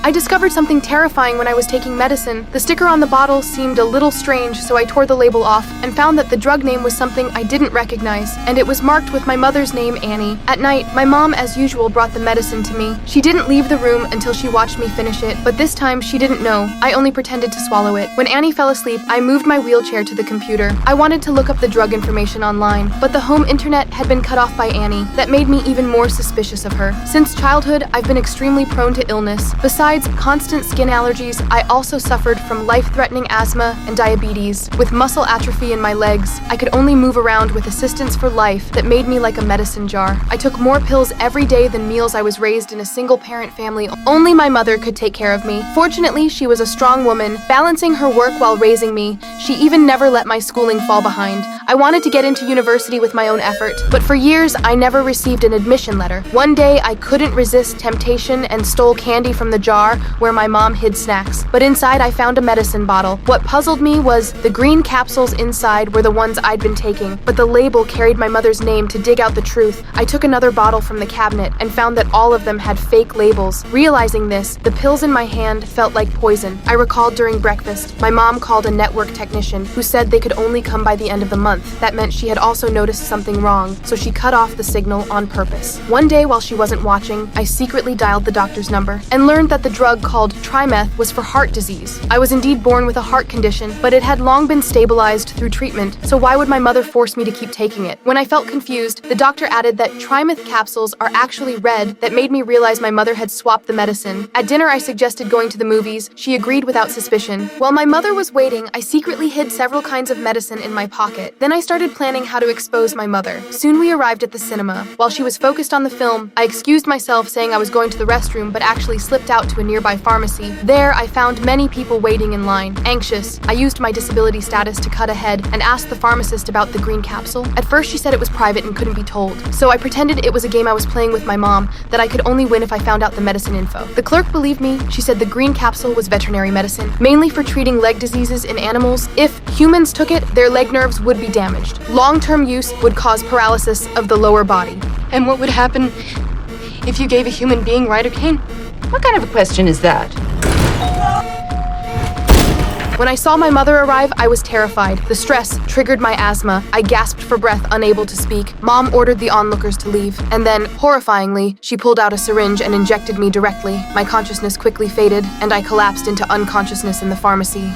I discovered something terrifying when I was taking medicine. The sticker on the bottle seemed a little strange, so I tore the label off and found that the drug name was something I didn't recognize, and it was marked with my mother's name, Annie. At night, my mom, as usual, brought the medicine to me. She didn't leave the room until she watched me finish it, but this time she didn't know. I only pretended to swallow it. When Annie fell asleep, I moved my wheelchair to the computer. I wanted to look up the drug information online, but the home internet had been cut off by Annie. That made me even more suspicious of her. Since childhood, I've been extremely prone to illness. Besides constant skin allergies, I also suffered from life-threatening asthma and diabetes. With muscle atrophy in my legs, I could only move around with assistance for life that made me like a medicine jar. I took more pills every day than meals. I was raised in a single-parent family. Only my mother could take care of me. Fortunately, she was a strong woman, balancing her work while raising me. She even never let my schooling fall behind. I wanted to get into university with my own effort, but for years, I never received an admission letter. One day, I couldn't resist temptation and stole candy from the jar where my mom hid snacks. But inside, I found a medicine bottle. What puzzled me was the green capsules inside were the ones I'd been taking, but the label carried my mother's name. To dig out the truth, I took another bottle from the cabinet and found that all of them had fake labels. Realizing this, the pills in my hand felt like poison. I recalled during breakfast, my mom called a network technician who said they could only come by the end of the month. That meant she had also noticed something wrong, so she cut off the signal on purpose. One day while she wasn't watching, I secretly dialed the doctor's number and learned that the drug called Trimeth was for heart disease. I was indeed born with a heart condition, but it had long been stabilized through treatment, so why would my mother force me to keep taking it? When I felt confused, the doctor added that Trimeth capsules are actually red. That made me realize my mother had swapped the medicine. At dinner, I suggested going to the movies. She agreed without suspicion. While my mother was waiting, I secretly hid several kinds of medicine in my pocket. Then I started planning how to expose my mother. Soon we arrived at the cinema. While she was focused on the film, I excused myself saying I was going to the restroom, but actually slipped out to a nearby pharmacy. There, I found many people waiting in line. Anxious, I used my disability status to cut ahead and asked the pharmacist about the green capsule. At first, she said it was private and couldn't be told. So I pretended it was a game I was playing with my mom that I could only win if I found out the medicine info. The clerk believed me. She said the green capsule was veterinary medicine, mainly for treating leg diseases in animals. If humans took it, their leg nerves would be damaged. Long-term use would cause paralysis of the lower body. And what would happen if you gave a human being lidocaine? What kind of a question is that? When I saw my mother arrive, I was terrified. The stress triggered my asthma. I gasped for breath, unable to speak. Mom ordered the onlookers to leave, and then, horrifyingly, she pulled out a syringe and injected me directly. My consciousness quickly faded, and I collapsed into unconsciousness in the pharmacy.